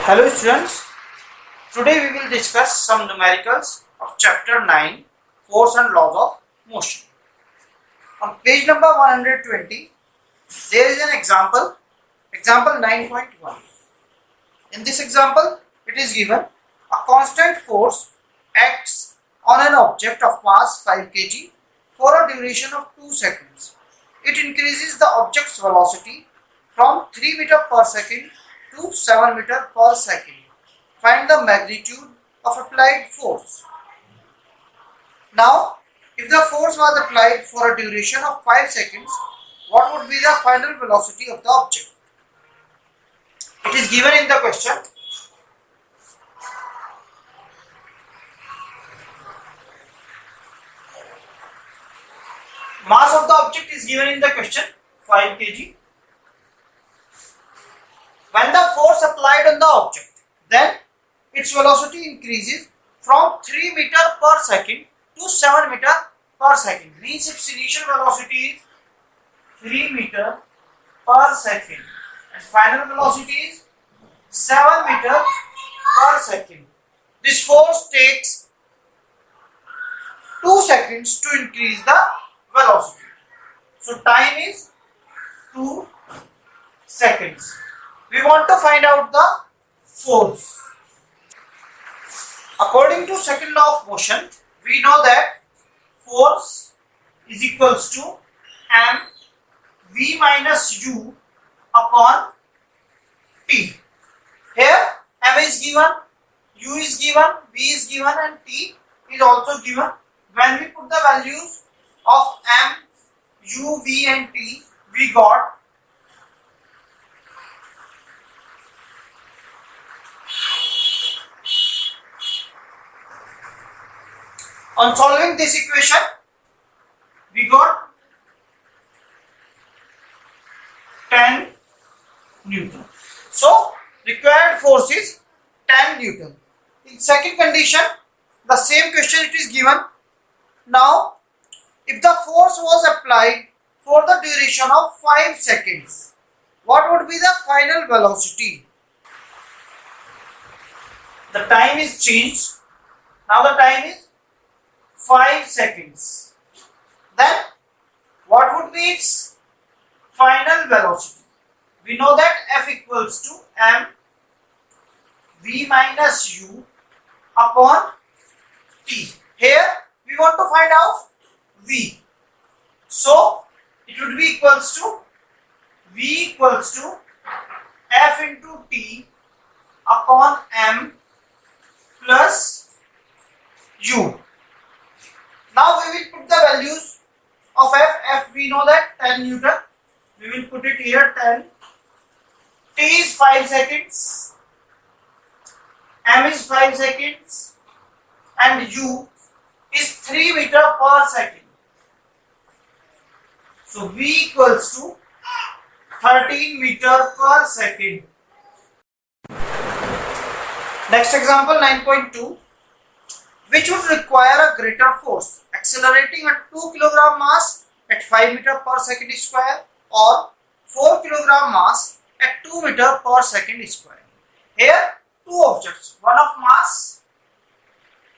Hello students, today we will discuss some numericals of chapter 9, Force and Laws of Motion. On page number 120, there is an example 9.1. In this example, it is given a constant force acts on an object of mass 5 kg for a duration of 2 seconds. It increases the object's velocity from 3 meter per second to 7 meter per second. Find the magnitude of applied force. Now, if the force was applied for a duration of 5 seconds, what would be the final velocity of the object? It is given in the question. Mass of the object is given in the question 5 kg. When the force applied on the object, then its velocity increases from 3 meter per second to 7 meter per second. Means its initial velocity is 3 meter per second and final velocity is 7 meter per second. This force takes 2 seconds to increase the velocity. So time is 2 seconds. We want to find out the force. According to second law of motion, we know that force is equals to mv minus u upon t. Here m is given, u is given, v is given and t is also given. When we put the values of m, u, v and t, we got on solving this equation, we got 10 Newton. So, required force is 10 Newton. In second condition, the same question it is given. Now, if the force was applied for the duration of 5 seconds, what would be the final velocity? The time is changed. Now the time is 5 seconds. Then what would be its final velocity? We know that F equals to m v minus u upon t. Here we want to find out v. So it would be equals to v equals to F into t upon m plus u. Now we will put the values of F. F we know that 10 Newton. We will put it here 10. T is 5 seconds. M is 5 seconds. And U is 3 meter per second. So V equals to 13 meter per second. Next example 9.2. Which would require a greater force, accelerating a 2 kg mass at 5 meter per second square or 4 kg mass at 2 meter per second square. Here two objects, one of mass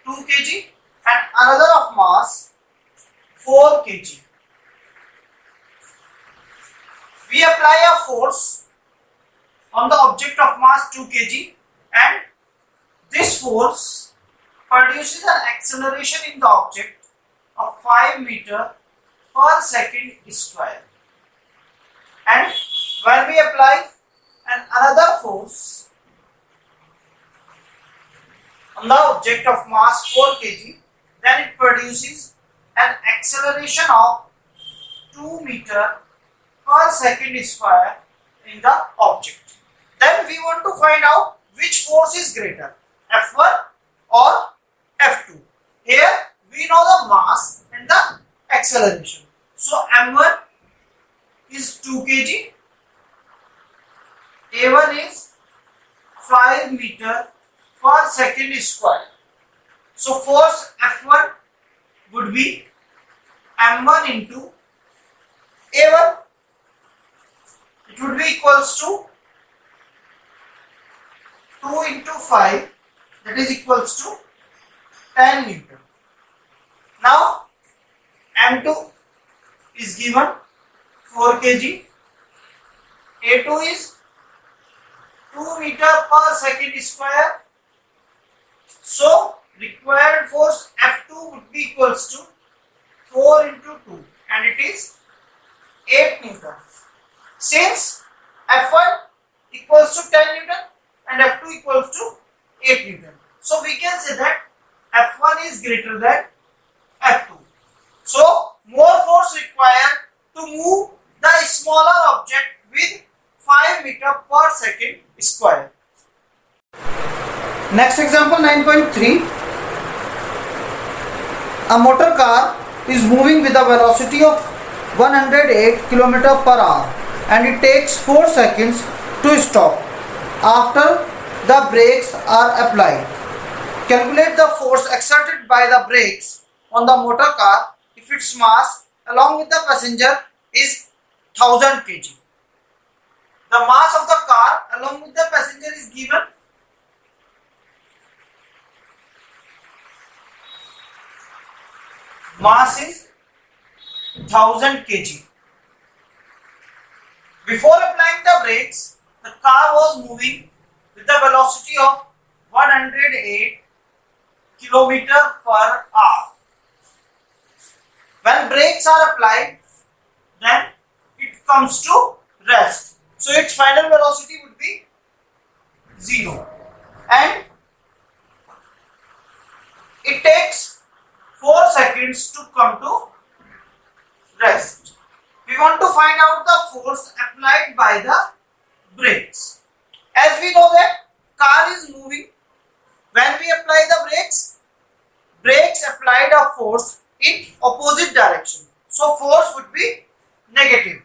2 kg and another of mass 4 kg. We apply a force on the object of mass 2 kg and this force produces an acceleration in the object of 5 meter per second square. And when we apply another force on the object of mass 4 kg, then it produces an acceleration of 2 meter per second square in the object. Then we want to find out which force is greater, F1 or F2. Here we know the mass and the acceleration. So M1 is 2 kg, A1 is 5 meter per second square. So force F1 would be M1 into A1. It would be equals to 2 2 into 5, that is equals to 10 Newton. Now M2 is given 4 kg, A2 is 2 meter per second square. So required force F2 would be equals to 4 into 2 and it is 8 Newton. Since F1 equals to 10 Newton and F2 equals to 8 Newton. So we can say that F1 is greater than F2. So more force required to move the smaller object with 5 meter per second square. Next example 9.3. A motor car is moving with a velocity of 108 km per hour and it takes 4 seconds to stop after the brakes are applied. Calculate the force exerted by the brakes on the motor car if its mass along with the passenger is 1000 kg. The mass of the car along with the passenger is given. Mass is 1000 kg. Before applying the brakes, the car was moving with the velocity of 108 km per hour. When brakes are applied, then it comes to rest. So its final velocity would be 0 and it takes 4 seconds to come to rest. We want to find out the force applied by the brakes. As we know that car is moving, when we apply the brakes applied a force in opposite direction. So force would be negative.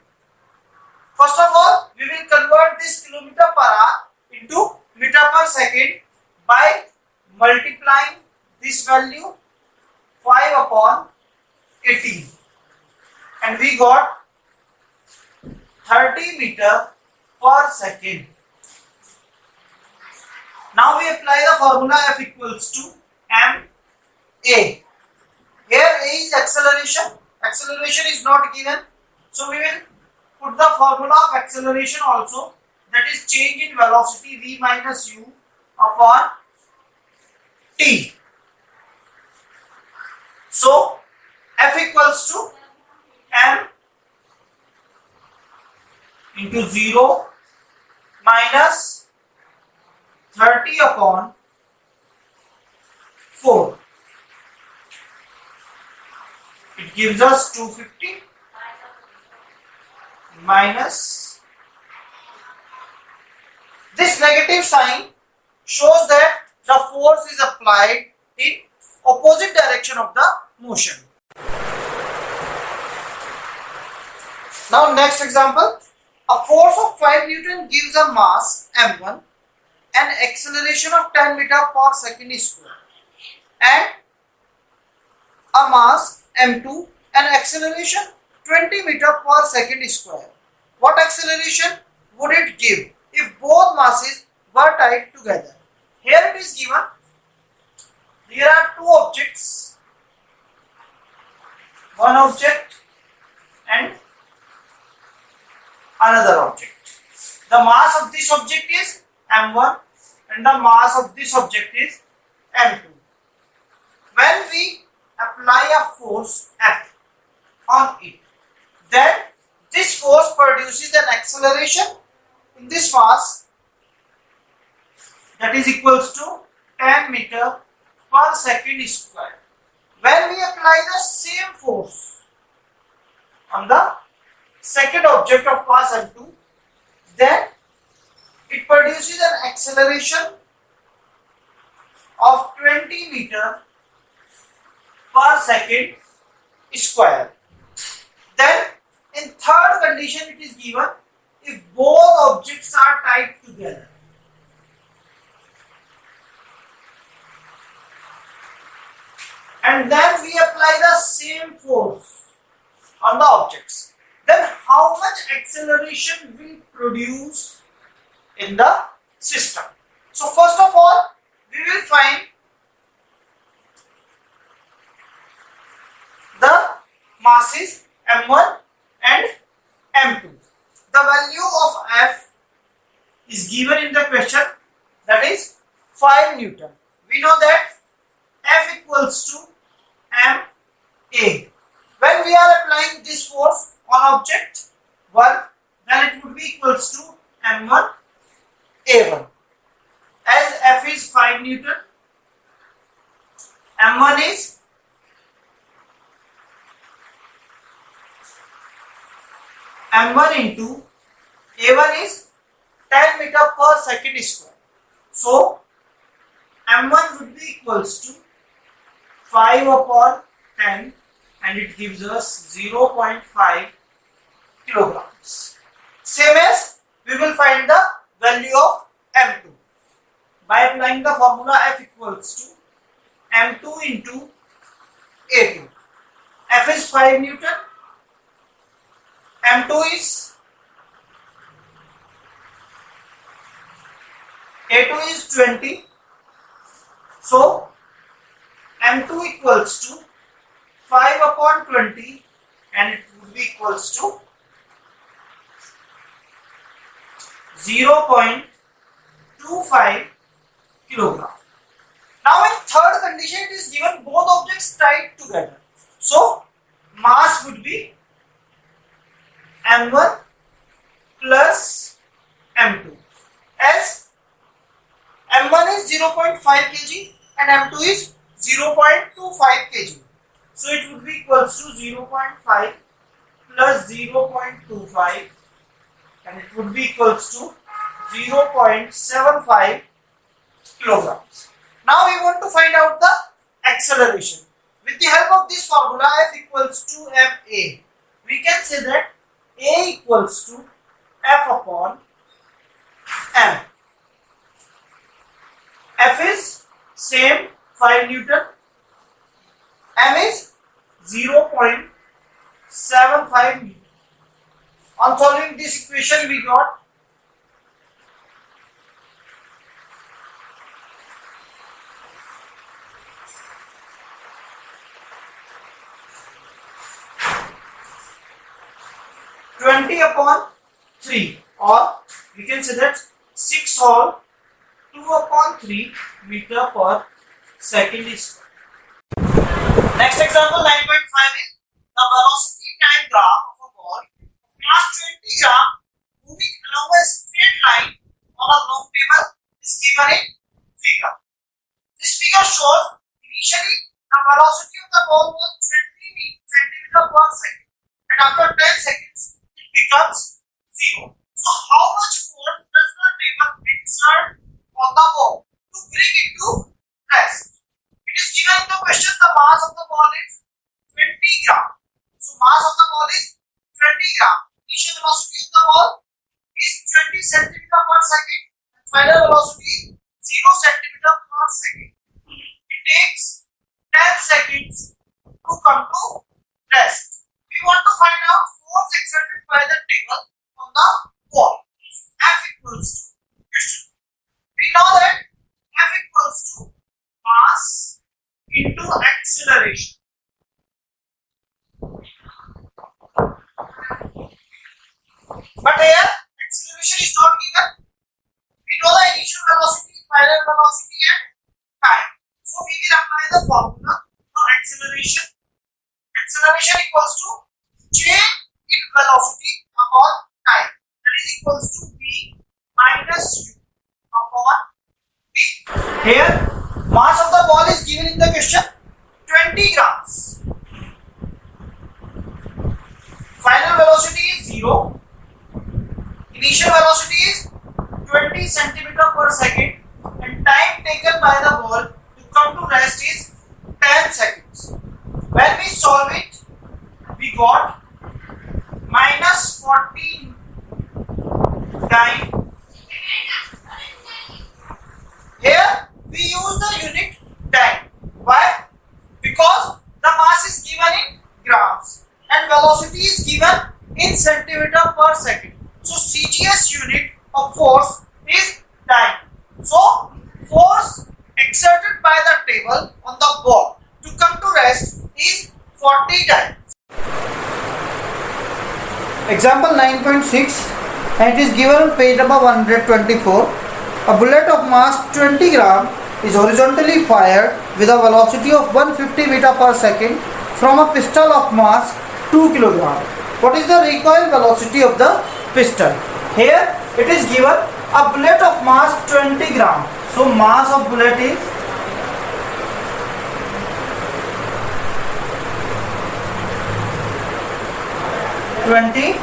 First of all, we will convert this kilometer per hour into meter per second by multiplying this value 5 upon 18 and we got 30 meter per second. Now we apply the formula F equals to ma. Here A is acceleration. Acceleration is not given, so we will put the formula of acceleration also, that is change in velocity v minus u upon t. So F equals to m into 0 minus 30 upon 4. It gives us 250 minus. This negative sign shows that the force is applied in opposite direction of the motion. Now next example. A force of 5 Newton gives a mass m1 and acceleration of 10 meter per second square and a mass m2 and acceleration 20 meter per second square. What acceleration would it give if both masses were tied together? Here it is given. There are two objects, one object and another object. The mass of this object is m1 and the mass of this object is m2. When we apply a force F on it, then this force produces an acceleration in this mass that is equals to 10 meter per second square. When we apply the same force on the second object of mass m2, then it produces an acceleration of 20 meter per second square. Then in third condition it is given if both objects are tied together. And then we apply the same force on the objects. Then how much acceleration will produce in the system? So first of all, we will find the masses m1 and m2. The value of F is given in the question, that is 5 Newton. We know that F equals to ma. When we are applying this force on object 1, then it would be equals to m1 a1. As F is 5 Newton, m1 is m1 into a1 is 10 meter per second square. So m1 would be equals to 5 upon 10 and it gives us 0.5 kilograms. Same as we will find the value of m2 by applying the formula F equals to m2 into a2. F is 5 Newton, m2 is a2 is 20. So m2 equals to 5 upon 20 and it would be equals to 0.25 kilogram. Now in third condition it is given both objects tied together. So mass would be m1 plus m2, as m1 is 0.5 kg and m2 is 0.25 kg. So it would be equals to 0.5 plus 0.25 and it would be equals to 0.75 kilograms. Now we want to find out the acceleration. With the help of this formula F equals to ma, we can say that A equals to F upon m. F is same 5 Newton, m is 0.75 Newton. On solving this equation we got upon 3, or we can say that 6 whole 2 upon 3 meter per second is. Next example 9.5 is the velocity time graph of a ball of mass 20 gram moving along a straight line on a long table is given in figure. This figure shows initially the velocity of the ball was 20 centimeter per second and after 10 seconds it becomes 0. So how much force does the table exert on the ball to bring it to rest? It is given in the question the mass of the ball is 20 gram. So mass of the ball is 20 gram. Initial velocity of the ball is 20 centimeter per second and final velocity is 0 centimeter per second. It takes 10 seconds to come to rest. We want to find out force exerted by the table on the ball. F equals to question. We know that F equals to mass into acceleration. But here acceleration is not given. We know the initial velocity, final velocity and time. So we will apply the formula for acceleration. Acceleration equals to change in velocity upon time. That is equals to v minus u upon v. Here mass of the ball is given in the question 20 grams. Final velocity is 0. Initial velocity is 20 centimeter per second and time taken by the ball to come to rest is 10 seconds. When we solve it, we got minus 40 time. Here we use the unit time. Why? Because the mass is given in grams and velocity is given in centimeter per second. So CGS unit of force is time. So force exerted by the table on the ball to come to rest is 40 times. Example 9.6, and it is given on page number 124. A bullet of mass 20 gram is horizontally fired with a velocity of 150 meter per second from a pistol of mass 2 kilogram. What is the recoil velocity of the pistol? Here it is given a bullet of mass 20 gram. So mass of bullet is 20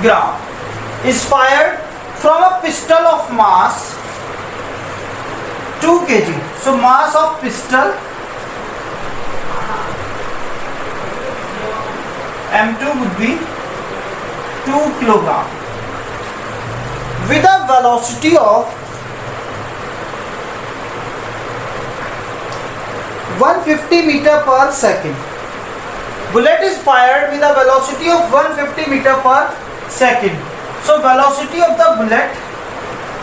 gram is fired from a pistol of mass 2 kg. So mass of pistol M2 would be 2 kilogram with a velocity of 150 meter per second. Bullet is fired with a velocity of 150 meter per second. So velocity of the bullet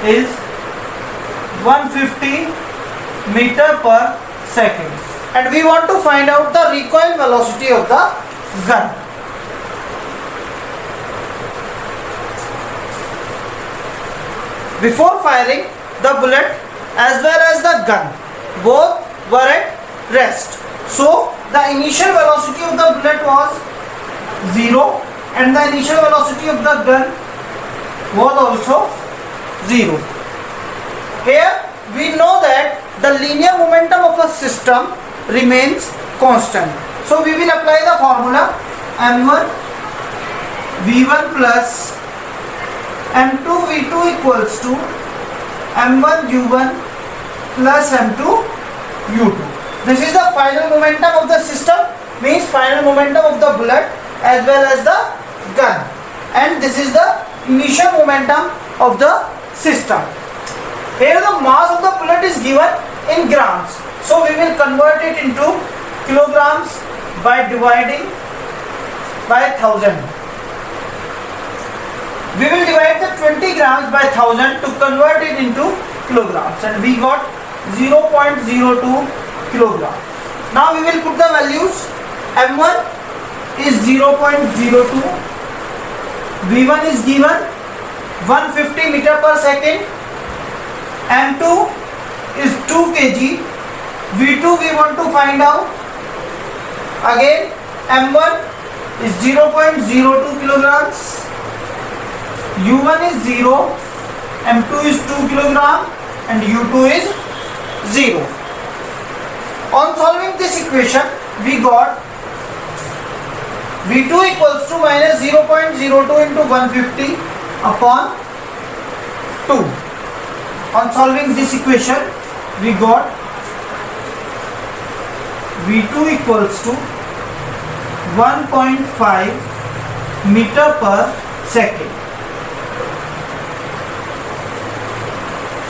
is 150 meter per second, and we want to find out the recoil velocity of the gun. Before firing, the bullet as well as the gun both were at rest. So the initial velocity of the bullet was 0 and the initial velocity of the gun was also 0. Here we know that the linear momentum of a system remains constant. So we will apply the formula M1 V1 plus M2 V2 equals to M1 U1 plus M2 U2. This is the final momentum of the system, means final momentum of the bullet as well as the gun, and this is the initial momentum of the system. Here the mass of the bullet is given in grams, so we will convert it into kilograms by dividing by 1000. We will divide the 20 grams by 1000 to convert it into kilograms, and we got 0.02 kilogram. Now we will put the values. M1 is 0.02, V1 is given 150 meter per second, M2 is 2 kg, V2 we want to find out. Again M1 is 0.02 kilograms, U1 is 0, M2 is 2 kilogram, and U2 is 0. On solving this equation, we got V2 equals to minus 0.02 into 150 upon 2. On solving this equation, we got V2 equals to 1.5 meter per second.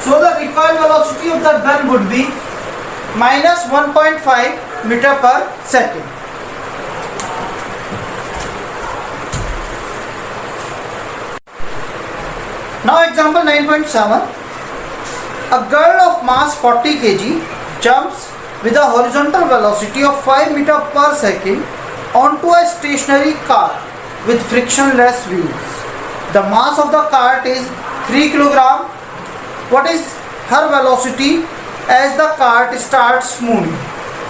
So the recoil velocity of the gun would be minus 1.5 meter per second. Now example 9.7. A girl of mass 40 kg jumps with a horizontal velocity of 5 meter per second onto a stationary cart with frictionless wheels. The mass of the cart is 3 kg. What is her velocity as the cart starts moving?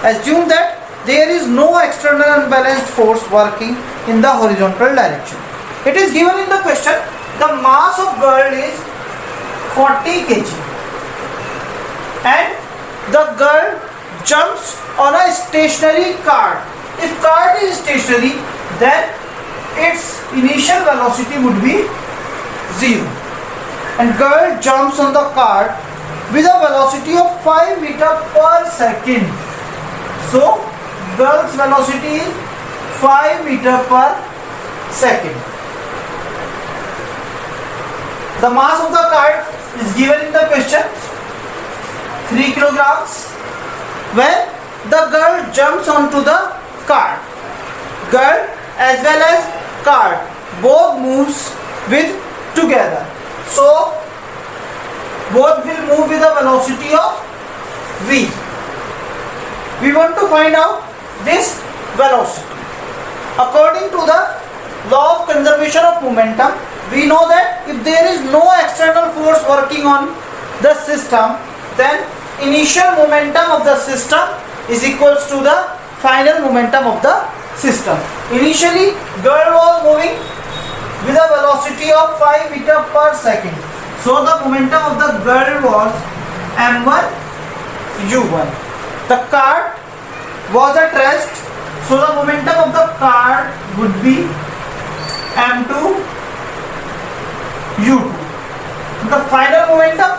Assume that there is no external unbalanced force working in the horizontal direction. It is given in the question, the mass of girl is 40 kg and the girl jumps on a stationary cart. If cart is stationary, then its initial velocity would be 0. And girl jumps on the cart with a velocity of 5 meter per second. So girl's velocity is 5 meter per second. The mass of the cart is given in the question, 3 kilograms. When the girl jumps onto the cart, girl as well as cart both moves with together. So both will move with the velocity of v. We want to find out this velocity. According to the law of conservation of momentum, we know that if there is no external force working on the system, then initial momentum of the system is equals to the final momentum of the system. Initially, girl was moving with a velocity of 5 meters per second. So the momentum of the girl was m1 u1. The cart was at rest. So the momentum of the cart would be m2 u2. The final momentum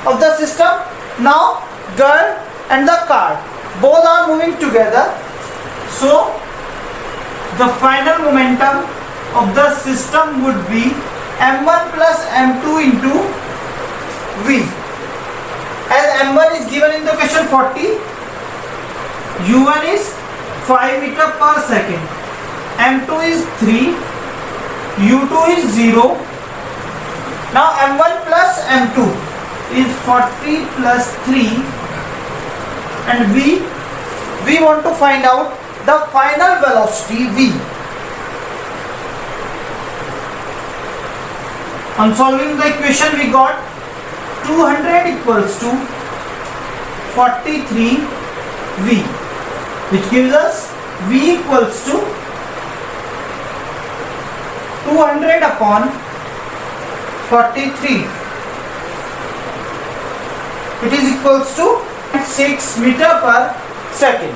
of the system, now girl and the cart both are moving together. So the final momentum of the system would be m1 plus m2 into v. As m1 is given in the question 40, u1 is 5 meters per second, m2 is 3, u2 is 0. Now m1 plus m2 is 40 plus 3, and we want to find out the final velocity v. On solving the equation, we got 200 equals to 43 v, which gives us v equals to 200 upon 43. It is equals to 6 meters per second.